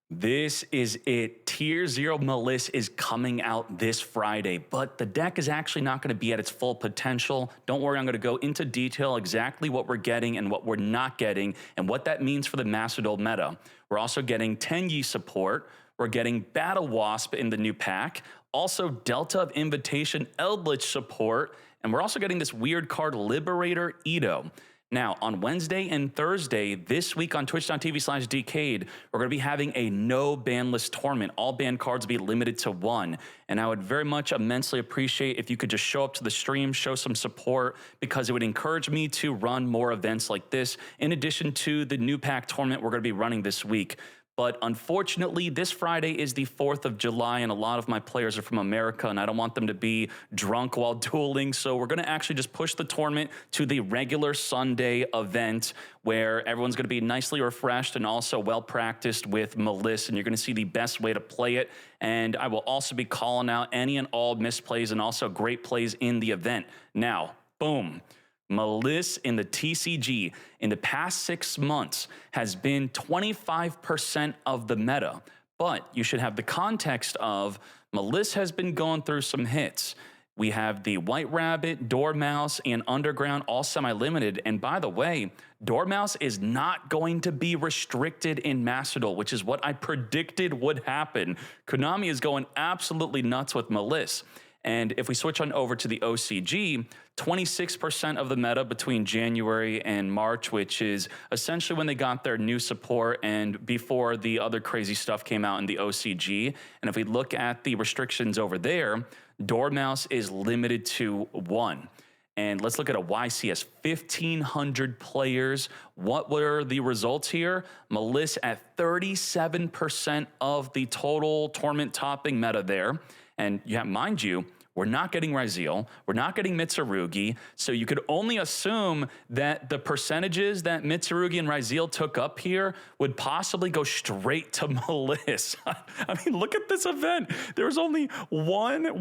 This is it. Tier 0 Maliss is coming out this Friday, but the deck is actually not going to be at its full potential. Don't worry, I'm going to go into detail exactly what we're getting and what we're not getting and what that means for the Master Duel meta. We're also getting Teni support. We're getting Battle Wasp in the new pack. Also, Delta of Invitation Eldritch support. And we're also getting this weird card, Liberator Ito. Now, on Wednesday and Thursday, this week on twitch.tv/Decade, we're going to be having a no ban list tournament. All banned cards will be limited to one. And I would very much immensely appreciate if you could just show up to the stream, show some support, because it would encourage me to run more events like this, in addition to the new pack tournament we're going to be running this week. But unfortunately, this Friday is the 4th of July, and a lot of my players are from America, and I don't want them to be drunk while dueling. So we're going to actually just push the tournament to the regular Sunday event where everyone's going to be nicely refreshed and also well-practiced with Maliss, and you're going to see the best way to play it. And I will also be calling out any and all misplays and also great plays in the event. Now, boom. Maliss in the TCG in the past 6 months has been 25% of the meta. But you should have the context of Maliss has been going through some hits. We have the White Rabbit, Dormouse, and Underground all semi-limited. And by the way, Dormouse is not going to be restricted in Master Duel, which is what I predicted would happen. Konami is going absolutely nuts with Maliss. And if we switch on over to the OCG, 26% of the meta between January and March, which is essentially when they got their new support and before the other crazy stuff came out in the OCG. And if we look at the restrictions over there, Dormouse is limited to 1. And let's look at a YCS, 1,500 players. What were the results here? Maliss at 37% of the total tournament topping meta there. And yeah, mind you, we're not getting Raziel, we're not getting Mitsurugi, so you could only assume that the percentages that Mitsurugi and Raziel took up here would possibly go straight to Maliss. I mean, look at this event. There was only one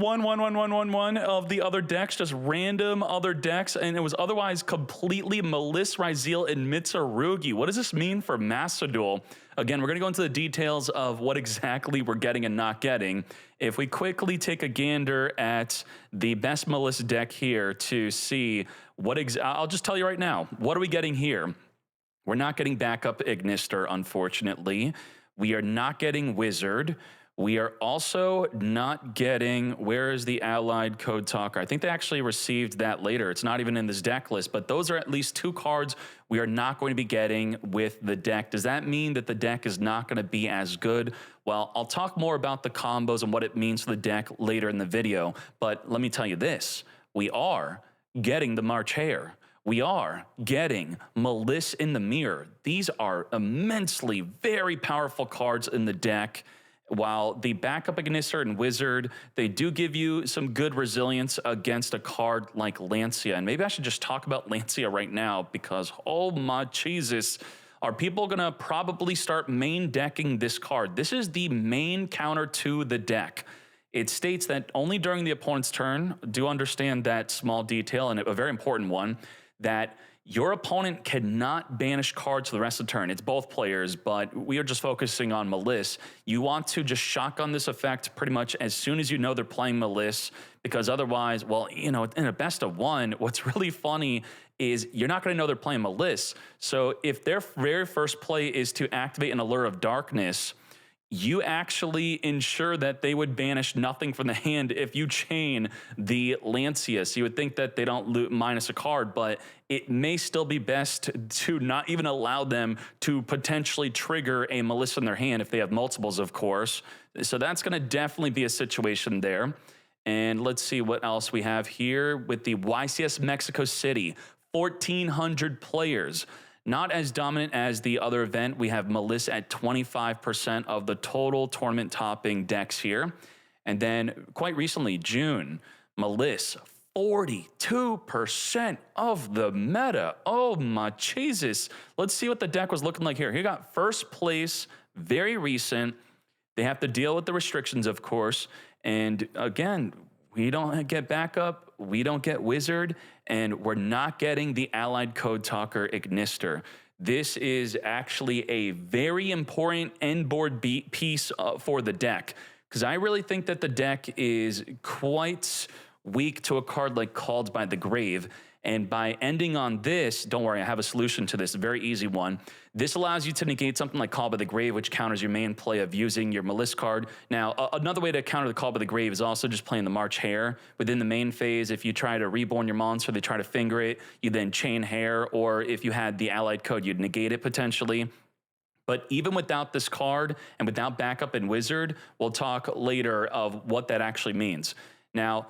of the other decks, just random other decks, and it was otherwise completely Maliss, Raziel, and Mitsurugi. What does this mean for Master Duel? Again, we're going to go into the details of what exactly we're getting and not getting. If we quickly take a gander at the best Maliss deck here to see what I'll just tell you right now, what are we getting here? We're not getting backup Ignister, unfortunately. We are not getting Wizard. We are also not getting, where is the Allied Code Talker? I think they actually received that later. It's not even in this deck list, but those are at least 2 cards we are not going to be getting with the deck. Does that mean that the deck is not going to be as good? Well, I'll talk more about the combos and what it means for the deck later in the video, but let me tell you this. We are getting the March Hare. We are getting Maliss in the Mirror. These are immensely very powerful cards in the deck. While the backup Ignister and Wizard, they do give you some good resilience against a card like Lancia. And maybe I should just talk about Lancia right now because, oh my Jesus, are people going to probably start main decking this card? This is the main counter to the deck. It states that only during the opponent's turn, do understand that small detail and a very important one, that your opponent cannot banish cards for the rest of the turn. It's both players, but we are just focusing on Maliss. You want to just shotgun this effect pretty much as soon as you know they're playing Maliss, because otherwise, well, you know, in a best of one, what's really funny is you're not going to know they're playing Maliss. So if their very first play is to activate an Allure of Darkness, you actually ensure that they would banish nothing from the hand if you chain the Lancia. So you would think that they don't loot minus a card, but it may still be best to not even allow them to potentially trigger a Maliss in their hand if they have multiples, of course. So that's going to definitely be a situation there. And let's see what else we have here with the YCS Mexico City, 1,400 players. Not as dominant as the other event. We have Maliss at 25% of the total tournament topping decks here. And then quite recently, June, Maliss, 42% of the meta. Oh my Jesus. Let's see what the deck was looking like here. He got first place, very recent. They have to deal with the restrictions, of course. And again, we don't get backup, we don't get Wizard, and we're not getting the Allied Code Talker Ignister. This is actually a very important end board piece for the deck, because I really think that the deck is quite weak to a card like Called by the Grave. And by ending on this, don't worry, I have a solution to this, a very easy one. This allows you to negate something like Call by the Grave, which counters your main play of using your Maliss card. Now, another way to counter the Call by the Grave is also just playing the March Hare. Within the main phase, if you try to reborn your monster, they try to finger it, you then chain Hare, or if you had the allied code, you'd negate it potentially. But even without this card and without backup and Wizard, we'll talk later of what that actually means. Now,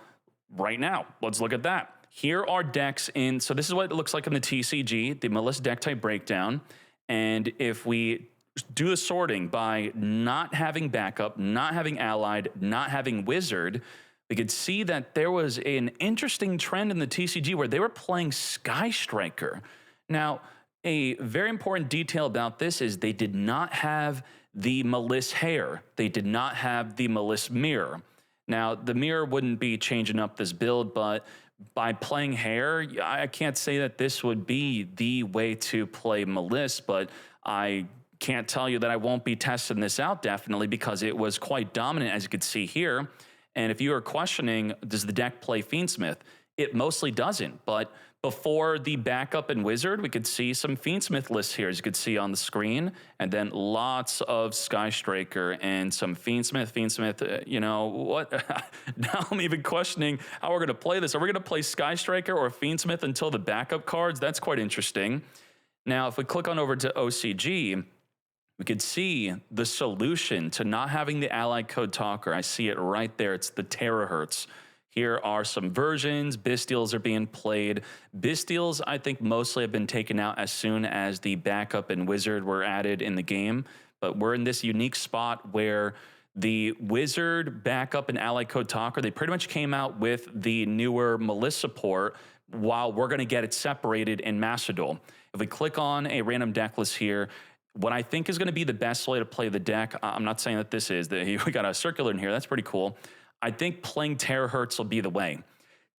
right now, let's look at that. Here are decks in, so this is what it looks like in the TCG, the Maliss deck type breakdown. And if we do the sorting by not having backup, not having allied, not having Wizard, we could see that there was an interesting trend in the TCG where they were playing Sky Striker. Now, a very important detail about this is they did not have the Maliss Hare. They did not have the Maliss Mirror. Now, the Mirror wouldn't be changing up this build, but by playing Hare, I can't say that this would be the way to play Maliss, but I can't tell you that I won't be testing this out definitely, because it was quite dominant, as you can see here. And if you are questioning, does the deck play Fiendsmith? It mostly doesn't, but before the backup and Wizard, we could see some Fiendsmith lists here, as you could see on the screen, and then lots of Sky Striker and some Fiendsmith, you know, what? Now I'm even questioning how we're going to play this. Are we going to play Sky Striker or Fiendsmith until the backup cards? That's quite interesting. Now, if we click on over to OCG, we could see the solution to not having the allied code talker. I see it right there. It's the terahertz. Here are some versions. Bystials are being played. Bystials, I think, mostly have been taken out as soon as the backup and Wizard were added in the game. But we're in this unique spot where the Wizard, backup, and allied code talker, they pretty much came out with the newer Maliss support, while we're going to get it separated in Master Duel. If we click on a random deck list here, what I think is going to be the best way to play the deck, I'm not saying that this is, we got a circular in here, that's pretty cool. I think playing Terahertz will be the way.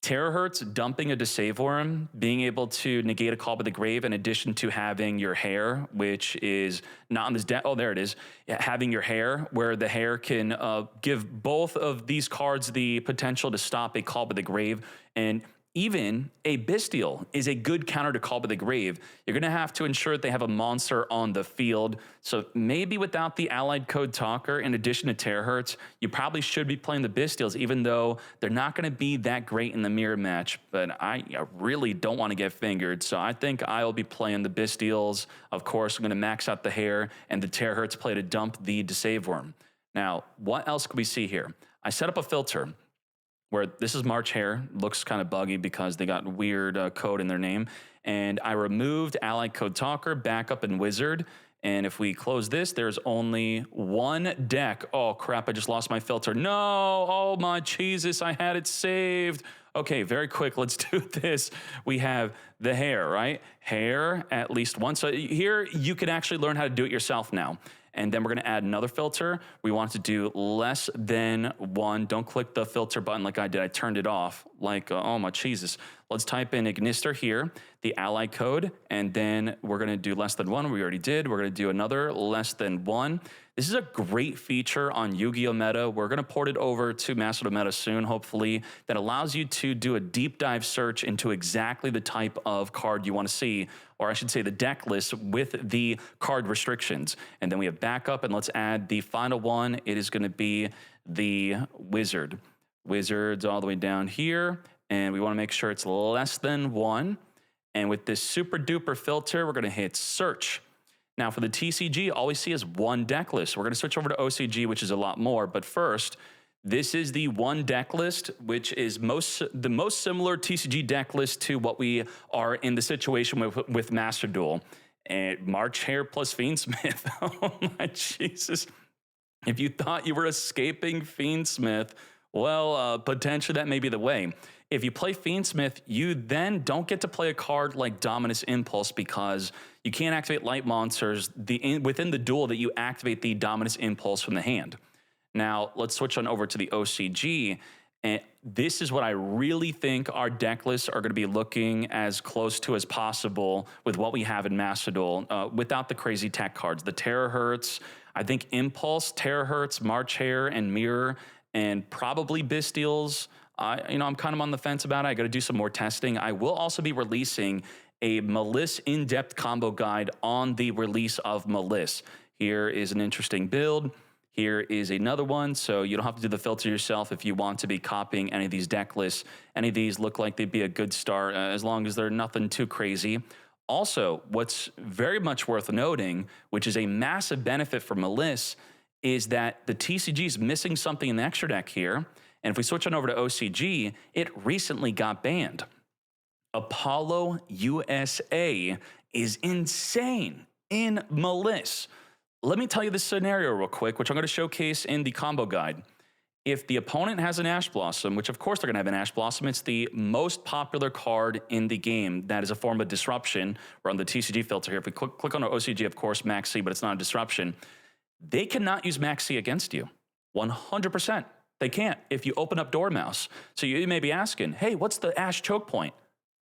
Terahertz, dumping a Deceive Worm, being able to negate a Call by the Grave in addition to having your Hare, which is not on this deck. Oh, there it is. Having your Hare, where the Hare can give both of these cards the potential to stop a Call by the Grave. And even a Bystial is a good counter to Call by the Grave. You're going to have to ensure that they have a monster on the field. So maybe without the allied code talker, in addition to Terahertz, you probably should be playing the Bystials, even though they're not going to be that great in the mirror match. But I really don't want to get fingered. So I think I'll be playing the Bystials. Of course, I'm going to max out the Hare and the Terahertz play to dump the Deceive Worm. Now, what else could we see here? I set up a filter where this is March Hare, looks kind of buggy because they got weird code in their name. And I removed allied code talker, backup, and Wizard. And if we close this, there's only one deck. Oh crap, I just lost my filter. No, oh my Jesus, I had it saved. Okay, very quick, let's do this. We have the Hare, right? Hare, at least one. So here you can actually learn how to do it yourself now. And then we're going to add another filter. We want to do less than 1. Don't click the filter button like I did. I turned it off. Like, oh my Jesus. Let's type in Ignister here, the allied code, and then we're going to do less than 1. We already did. We're going to do another less than 1. This is a great feature on Yu-Gi-Oh! Meta. We're going to port it over to Master Duel Meta soon, hopefully, that allows you to do a deep dive search into exactly the type of card you want to see, or I should say the deck list with the card restrictions. And then we have backup, and let's add the final one. It is going to be the Wizard. Wizard's all the way down here, and we want to make sure it's less than 1. And with this super duper filter, we're going to hit search. Now for the TCG, all we see is one deck list. We're going to switch over to OCG, which is a lot more. But first, this is the one deck list, which is the most similar TCG deck list to what we are in the situation with Master Duel. And March Hare plus Fiendsmith. Oh my Jesus. If you thought you were escaping Fiendsmith, well, potentially that may be the way. If you play Fiendsmith, you then don't get to play a card like Dominus Impulse because you can't activate light monsters within the duel that you activate the Dominus Impulse from the hand. Now, let's switch on over to the OCG. And this is what I really think our deck lists are going to be looking as close to as possible with what we have in Master Duel, without the crazy tech cards. The Terahertz, I think Impulse, Terahertz, March Hare, and Mirror, and probably Bystials. I'm kind of on the fence about it. I got to do some more testing. I will also be releasing a Maliss in-depth combo guide on the release of Maliss. Here is an interesting build. Here is another one, so you don't have to do the filter yourself if you want to be copying any of these deck lists. Any of these look like they'd be a good start, as long as they're nothing too crazy. Also, what's very much worth noting, which is a massive benefit for Maliss, is that the TCG is missing something in the extra deck here. And if we switch on over to OCG, it recently got banned. Apollo USA is insane in Maliss. Let me tell you the scenario real quick, which I'm going to showcase in the combo guide. If the opponent has an Ash Blossom, which of course they're going to have an Ash Blossom, it's the most popular card in the game that is a form of disruption. We're on the TCG filter here. If we click on our OCG, of course, Max C, but it's not a disruption. They cannot use Max C against you. 100%. They can't if you open up Dormouse. So you may be asking, hey, what's the Ash choke point?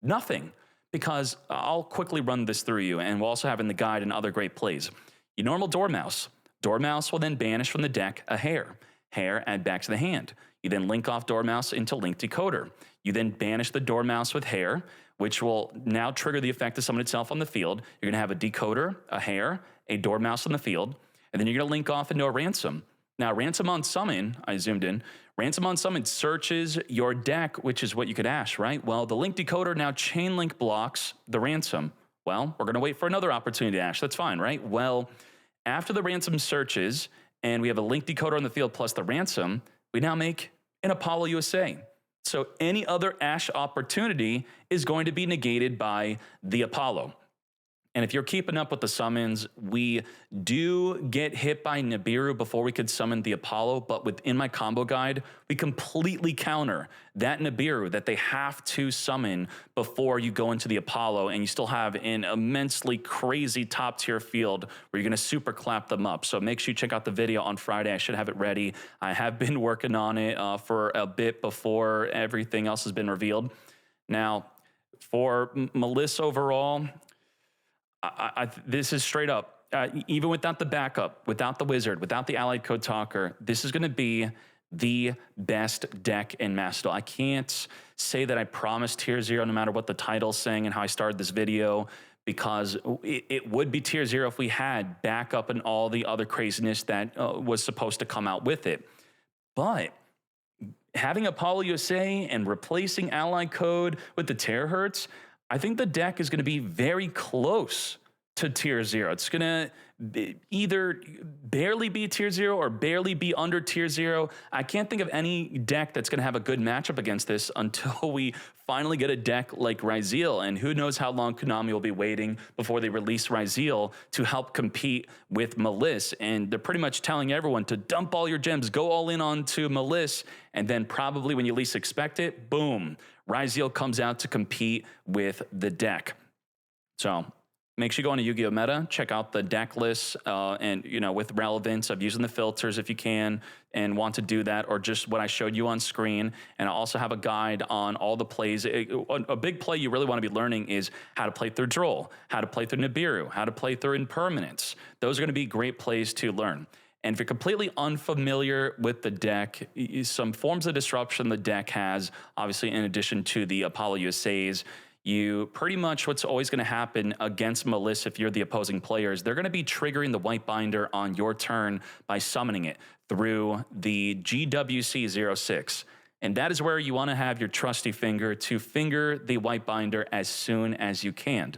Nothing, because I'll quickly run this through you, and we'll also have in the guide and other great plays. Your normal Dormouse. Dormouse will then banish from the deck a Hare. Hare, add back to the hand. You then link off Dormouse into Link Decoder. You then banish the Dormouse with Hare, which will now trigger the effect to summon itself on the field. You're going to have a Decoder, a Hare, a Dormouse on the field, and then you're going to link off into a Ransom. Now, Ransom on Summon, I zoomed in, Ransom on Summon searches your deck, which is what you could Ash, right? Well, the Link Decoder now chain link blocks the Ransom. Well, we're going to wait for another opportunity to Ash. That's fine, right? Well, after the Ransom searches and we have a Link Decoder on the field plus the Ransom, we now make an Apollo USA. So any other Ash opportunity is going to be negated by the Apollo. And if you're keeping up with the summons, we do get hit by Nibiru before we could summon the Apollo, but within my combo guide, we completely counter that Nibiru that they have to summon before you go into the Apollo, and you still have an immensely crazy top tier field where you're gonna super clap them up. So make sure you check out the video on Friday. I should have it ready. I have been working on it for a bit before everything else has been revealed. Now, for Maliss overall, this is straight up, even without the backup, without the wizard, without the allied code talker, this is going to be the best deck in Master Duel. I can't say that I promised tier 0 no matter what the title's saying and how I started this video, because it would be tier 0 if we had backup and all the other craziness that was supposed to come out with it. But having Apollo USA and replacing allied code with the Terahertz, I think the deck is going to be very close to tier 0. It's going to either barely be tier 0 or barely be under tier 0. I can't think of any deck that's going to have a good matchup against this until we finally get a deck like Ryzeal. And who knows how long Konami will be waiting before they release Ryzeal to help compete with Maliss. And they're pretty much telling everyone to dump all your gems, go all in onto Maliss, and then probably when you least expect it, boom, Ryzeal comes out to compete with the deck. So make sure you go on to Yu-Gi-Oh! Meta, check out the deck lists, and with relevance of using the filters if you can and want to do that, or just what I showed you on screen. And I also have a guide on all the plays. A big play you really want to be learning is how to play through Duel, how to play through Nibiru, how to play through Impermanence. Those are going to be great plays to learn. And if you're completely unfamiliar with the deck, some forms of disruption the deck has, obviously in addition to the Apollo USAs, you pretty much what's always going to happen against Maliss if you're the opposing players, they're going to be triggering the white binder on your turn by summoning it through the GWC06. And that is where you want to have your trusty finger to finger the white binder as soon as you can.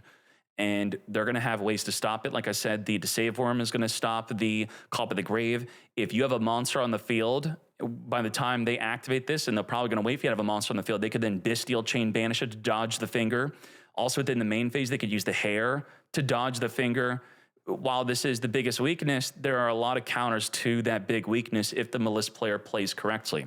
And they're going to have ways to stop it. Like I said, the Save Worm is going to stop the Call by the Grave. If you have a monster on the field, by the time they activate this, and they're probably going to wait if you have a monster on the field, they could then Bystial Chain Banish it to dodge the finger. Also within the main phase, they could use the Hare to dodge the finger. While this is the biggest weakness, there are a lot of counters to that big weakness if the Maliss player plays correctly.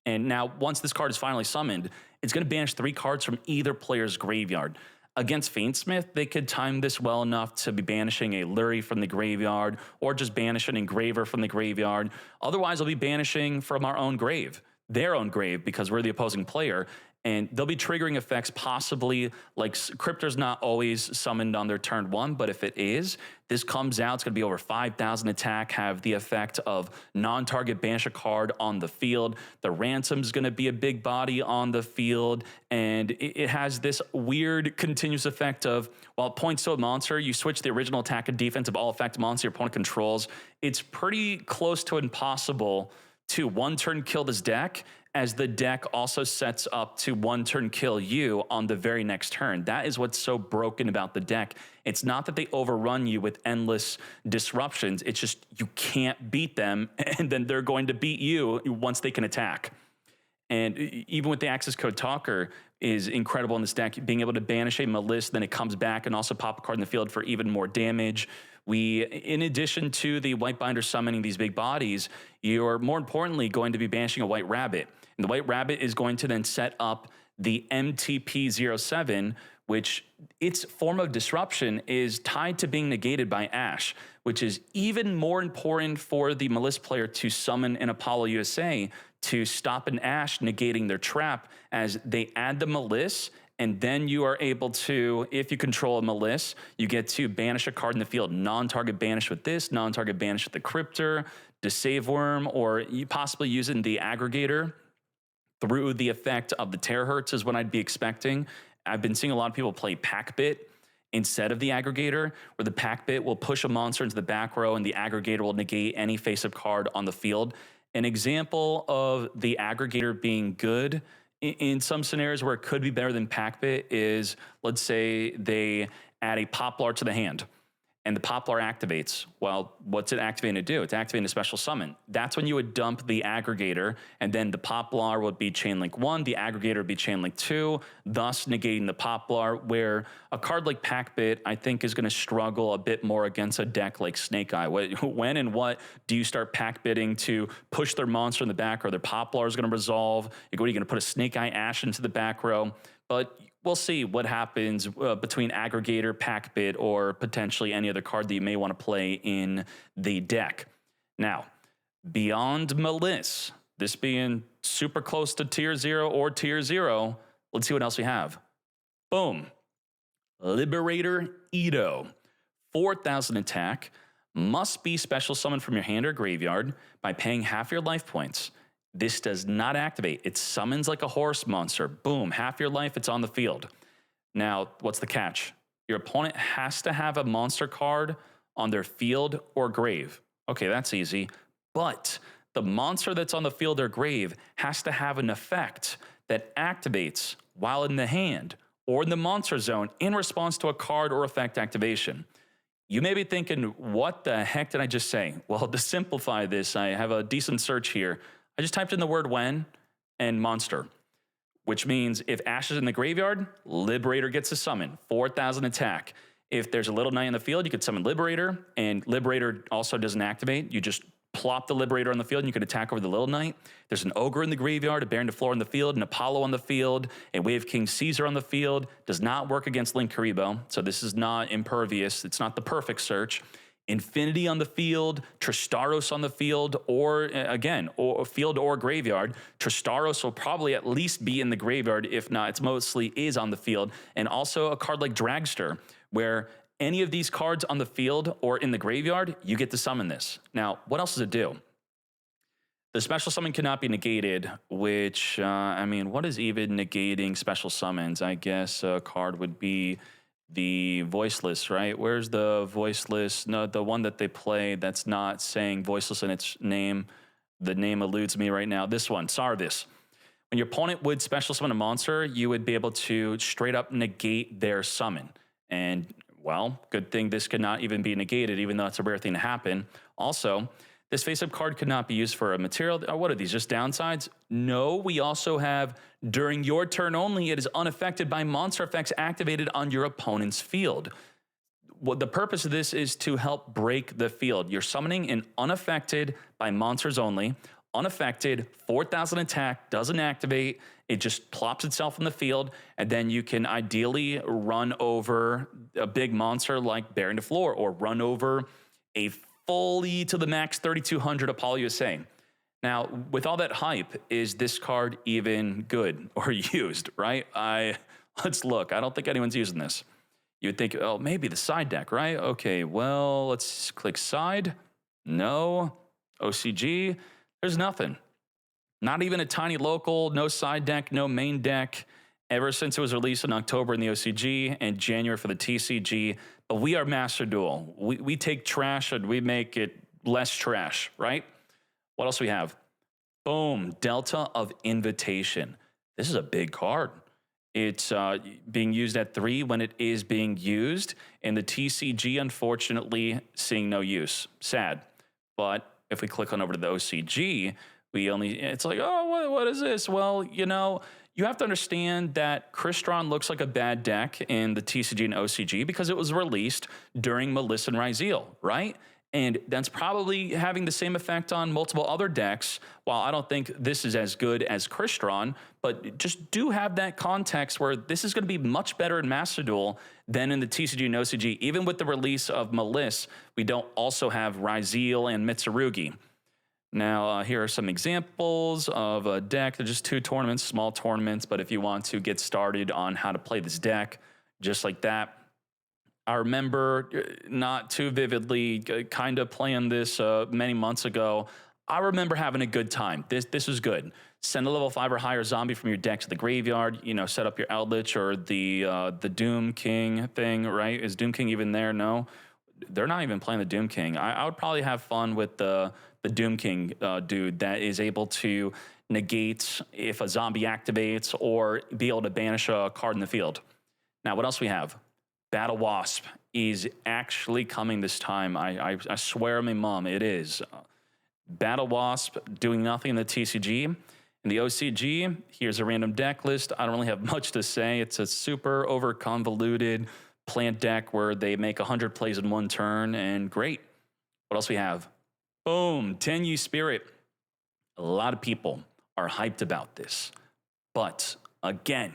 And now, once this card is finally summoned, it's going to banish 3 cards from either player's graveyard. Against Faintsmith, they could time this well enough to be banishing a Lurie from the graveyard or just banish an Engraver from the graveyard. Otherwise, they'll be banishing from our own grave. their own grave because we're the opposing player. And they'll be triggering effects possibly like Cryptor's not always summoned on their turn 1, but if it is, this comes out, it's going to be over 5,000 attack, have the effect of non-target banish a card on the field. The Ransom's going to be a big body on the field, and it has this weird continuous effect of, while it points to a monster, you switch the original attack and defense of all effective monster your opponent controls. It's pretty close to impossible to one-turn kill this deck, as the deck also sets up to one-turn kill you on the very next turn. That is what's so broken about the deck. It's not that they overrun you with endless disruptions. It's just you can't beat them, and then they're going to beat you once they can attack. And even with the access code Talker is incredible in this deck, being able to banish a Maliss, then it comes back and also pop a card in the field for even more damage. In addition to the White Binder summoning these big bodies, you're more importantly going to be banishing a White Rabbit. And the White Rabbit is going to then set up the MTP-07, which its form of disruption is tied to being negated by Ash, which is even more important for the Maliss player to summon an Apollo USA to stop an Ash negating their trap, as they add the Maliss, and then you are able to, if you control a Maliss, you get to banish a card in the field, non-target banish with this, non-target banish with the Cryptor, the Save Worm, or you possibly using the Aggregator through the effect of the Terahertz is what I'd be expecting. I've been seeing a lot of people play Packbit instead of the Aggregator, where the Packbit will push a monster into the back row and the Aggregator will negate any face-up card on the field. An example of the Aggregator being good in some scenarios where it could be better than Packbit is, let's say they add a Poplar to the hand and the Poplar activates. Well, what's it activating to do? It's activating a special summon. That's when you would dump the Aggregator, and then the Poplar would be Chain Link 1, the Aggregator would be Chain Link 2, thus negating the Poplar, where a card like Packbit, I think, is going to struggle a bit more against a deck like Snake Eye. When and what do you start Packbitting to push their monster in the back row? Their Poplar is going to resolve. What are you going to put a Snake Eye Ash into the back row? But we'll see what happens between Aggregator, Packbit, or potentially any other card that you may want to play in the deck. Now, beyond Maliss, this being super close to tier 0 or tier 0, let's see what else we have. Boom. Liberator Edo. 4,000 attack. Must be special summoned from your hand or graveyard by paying half your life points. This does not activate. It summons like a horse monster. Boom, half your life, it's on the field. Now, what's the catch? Your opponent has to have a monster card on their field or grave. Okay, that's easy. But the monster that's on the field or grave has to have an effect that activates while in the hand or in the monster zone in response to a card or effect activation. You may be thinking, what the heck did I just say? Well, to simplify this, I have a decent search here. I just typed in the word when and monster, which means if Ash is in the graveyard, Liberator gets a summon, 4,000 attack. If there's a Little Knight in the field, you could summon Liberator, and Liberator also doesn't activate. You just plop the Liberator on the field, and you can attack over the Little Knight. There's an Ogre in the graveyard, a Baron de Flor on the field, an Apollo on the field, a Wave King Caesar on the field. Does not work against Link Karibo, so this is not impervious. It's not the perfect search. Infinity on the field, Tristaros on the field, or again, or field or graveyard. Tristaros will probably at least be in the graveyard. If not, it's mostly is on the field. And also a card like Dragster, where any of these cards on the field or in the graveyard, you get to summon this. Now, what else does it do? The special summon cannot be negated, which, I mean, what is even negating special summons? I guess a card would be the Voiceless, right? Where's the Voiceless? No, the one that they play that's not saying Voiceless in its name. The name eludes me right now. This one, Sarvis. When your opponent would special summon a monster, you would be able to straight up negate their summon. And, well, good thing this could not even be negated, even though it's a rare thing to happen. Also, this face-up card could not be used for a material. What are these, just downsides? No, we also have, during your turn only, it is unaffected by monster effects activated on your opponent's field. What the purpose of this is to help break the field. You're summoning an unaffected by monsters only, unaffected, 4,000 attack, doesn't activate, it just plops itself in the field, and then you can ideally run over a big monster like Baron de Flor, or run over a fully to the max 3,200 Apollo USA. Now, with all that hype, is this card even good or used, right? Let's look. I don't think anyone's using this. You would think, oh, maybe the side deck, right? Okay, well, let's click side. No. OCG, there's nothing. Not even a tiny local, no side deck, no main deck. Ever since it was released in October in the OCG and January for the TCG. But we are Master Duel. We take trash and we make it less trash, right? What else we have? Boom, Delta of Invitation. This is a big card. It's being used at 3 when it is being used. And the TCG, unfortunately, seeing no use. Sad. But if we click on over to the OCG, it's like, oh, what is this? Well, you know, you have to understand that Crystron looks like a bad deck in the TCG and OCG because it was released during Maliss and Ryzeal, right? And that's probably having the same effect on multiple other decks. While I don't think this is as good as Crystron, but just do have that context where this is going to be much better in Master Duel than in the TCG and OCG. Even with the release of Maliss, we don't also have Ryzeal and Mitsurugi. Now, here are some examples of a deck. They're just 2 tournaments, small tournaments, but if you want to get started on how to play this deck, just like that. I remember not too vividly kind of playing this many months ago. I remember having a good time. This was good. Send a level 5 or higher zombie from your deck to the graveyard. You know, set up your Eldritch or the Doom King thing, right? Is Doom King even there? No. They're not even playing the Doom King. I would probably have fun with the Doom King dude that is able to negate if a zombie activates or be able to banish a card in the field. Now, what else we have? Battle Wasp is actually coming this time. I swear on my mom, it is. Battle Wasp doing nothing in the TCG. In the OCG, here's a random deck list. I don't really have much to say. It's a super over convoluted plant deck where they make 100 plays in 1 turn, and great. What else we have? Boom, Teni Spirit. A lot of people are hyped about this. But again,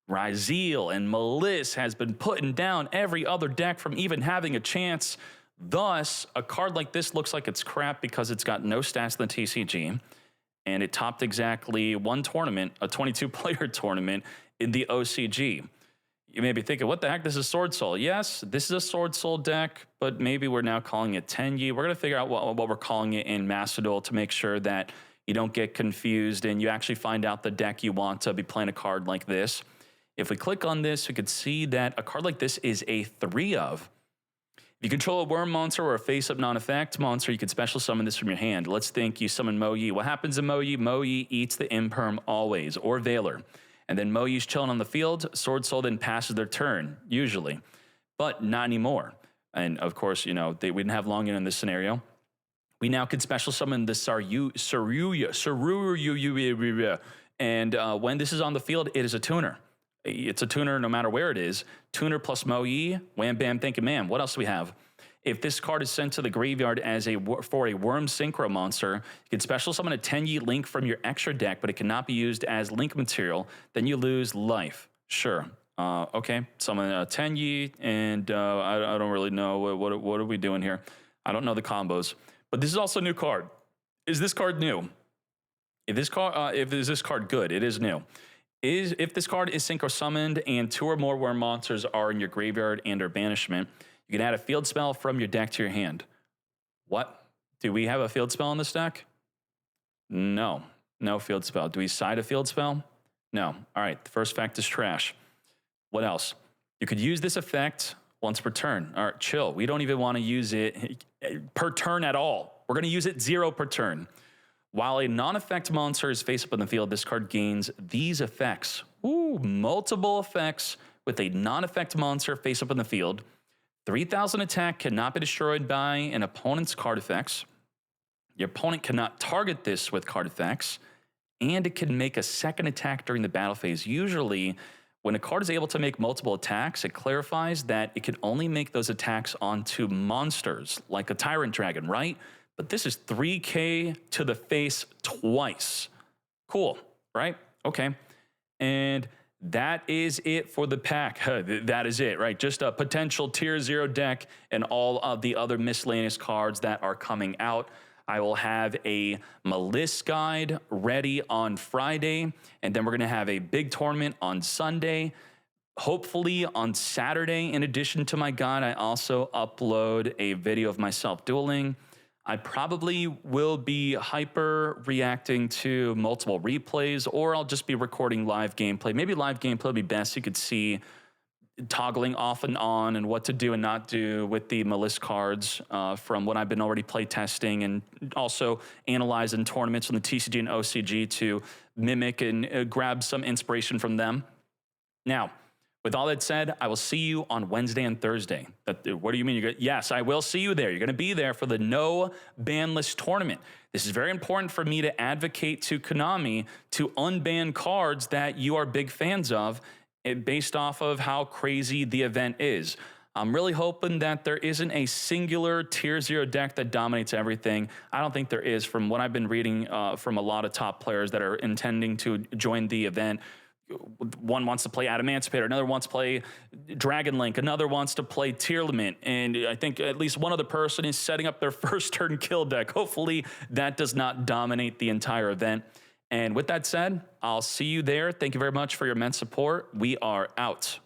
Ryzeal and Maliss has been putting down every other deck from even having a chance. Thus, a card like this looks like it's crap because it's got no stats in the TCG, and it topped exactly 1 tournament, a 22-player tournament in the OCG. You may be thinking, what the heck, this is Sword Soul. Yes, this is a Sword Soul deck, but maybe we're now calling it Teni. We're going to figure out what we're calling it in Master Duel to make sure that you don't get confused and you actually find out the deck you want to be playing a card like this. If we click on this, we could see that a card like this is a 3 of. If you control a worm monster or a face-up non-effect monster, you can special summon this from your hand. Let's think you summon Mo-Yi. What happens to Mo-Yi? Mo-Yi eats the Imperm always, or Veiler. And then Mo-Yi's chilling on the field. Sword Soul then passes their turn, usually. But not anymore. And of course, you know, we didn't have long in this scenario. We now can special summon the Saruya. And when this is on the field, it is a tuner. It's a tuner no matter where it is. Tuner plus Mo-Yi, wham, bam, thank you, ma'am. What else do we have? If this card is sent to the graveyard as for a Worm Synchro monster, you can special summon a Teni Link from your extra deck, but it cannot be used as Link material. Then you lose life. Sure. Okay, summon a Teni, and I don't really know. What are we doing here? I don't know the combos. But this is also a new card. Is this card new? If is this card good? It is new. If this card is synchro summoned and 2 or more worm monsters are in your graveyard and or banishment, you can add a field spell from your deck to your hand. What? Do we have a field spell in this deck? No. No field spell. Do we side a field spell? No. All right. The first effect is trash. What else? You could use this effect once per turn. All right, chill. We don't even want to use it per turn at all. We're going to use it 0 per turn. While a non-effect monster is face up on the field, this card gains these effects. Ooh, multiple effects with a non-effect monster face up on the field. 3,000 attack cannot be destroyed by an opponent's card effects. Your opponent cannot target this with card effects. And it can make a second attack during the battle phase. Usually, when a card is able to make multiple attacks, it clarifies that it can only make those attacks onto monsters, like a Tyrant Dragon, right? But this is 3K to the face twice. Cool, right? Okay. And that is it for the pack. That is it, right? Just a potential tier 0 deck and all of the other miscellaneous cards that are coming out. I will have a Maliss guide ready on Friday, and then we're going to have a big tournament on Sunday. Hopefully on Saturday, in addition to my guide, I also upload a video of myself dueling. I probably will be hyper reacting to multiple replays, or I'll just be recording live gameplay. Maybe live gameplay would be best. You could see toggling off and on and what to do and not do with the Maliss cards from what I've been already play testing, and also analyzing tournaments from the TCG and OCG to mimic and grab some inspiration from them. Now, with all that said, I will see you on Wednesday and Thursday. What do you mean? Yes, I will see you there. You're going to be there for the no ban list tournament. This is very important for me to advocate to Konami to unban cards that you are big fans of, based off of how crazy the event is. I'm really hoping that there isn't a singular tier 0 deck that dominates everything. I don't think there is, from what I've been reading from a lot of top players that are intending to join the event. One wants to play Adamantipator, another wants to play Dragon Link, another wants to play Tearlament, and I think at least one other person is setting up their first turn kill deck. Hopefully that does not dominate the entire event. And with that said, I'll see you there. Thank you very much for your immense support. We are out.